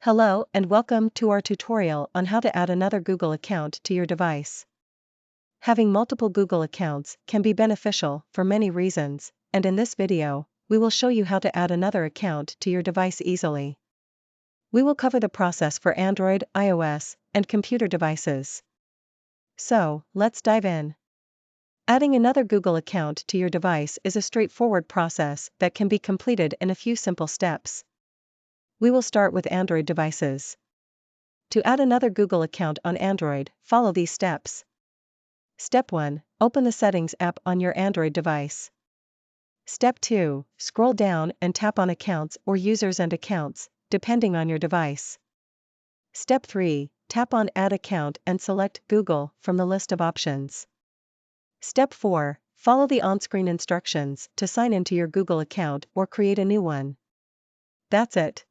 Hello and welcome to our tutorial on how to add another Google account to your device. Having multiple Google accounts can be beneficial for many reasons, and in this video, we will show you how to add another account to your device easily. We will cover the process for Android, iOS, and computer devices. So, let's dive in. Adding another Google account to your device is a straightforward process that can be completed in a few simple steps. We will start with Android devices. To add another Google account on Android, follow these steps. Step 1. Open the Settings app on your Android device. Step 2. Scroll down and tap on Accounts or Users and Accounts, depending on your device. Step 3. Tap on Add Account and select Google from the list of options. Step 4. Follow the on-screen instructions to sign into your Google account or create a new one. That's it.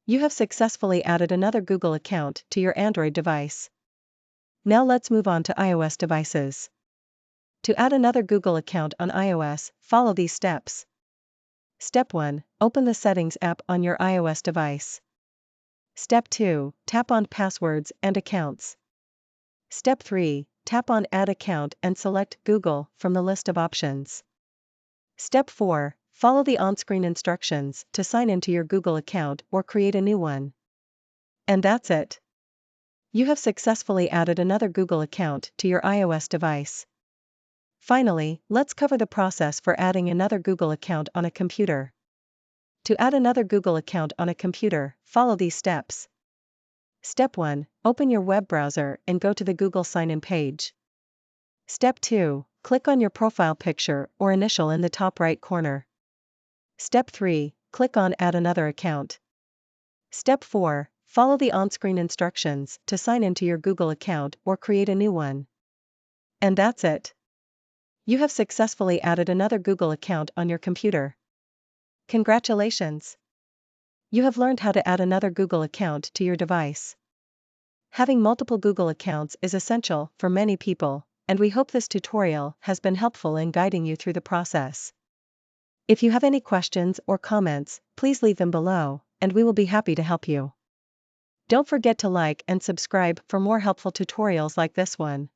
You have successfully added another Google account to your Android device. Now let's move on to iOS devices. To add another Google account on iOS, follow these steps. Step 1. Open the Settings app on your iOS device. Step 2. Tap on Passwords and Accounts. Step 3. Tap on Add Account and select Google from the list of options. Step 4. Follow the on-screen instructions to sign into your Google account or create a new one. And that's it. You have successfully added another Google account to your iOS device. Finally, let's cover the process for adding another Google account on a computer. To add another Google account on a computer, follow these steps. Step 1. Open your web browser and go to the Google Sign-in page. Step 2. Click on your profile picture or initial in the top right corner. Step 3. Click on Add another account. Step 4. Follow the on-screen instructions to sign into your Google account or create a new one. And that's it. You have successfully added another Google account on your computer. Congratulations! You have learned how to add another Google account to your device. Having multiple Google accounts is essential for many people, and we hope this tutorial has been helpful in guiding you through the process. If you have any questions or comments, please leave them below, and we will be happy to help you. Don't forget to like and subscribe for more helpful tutorials like this one.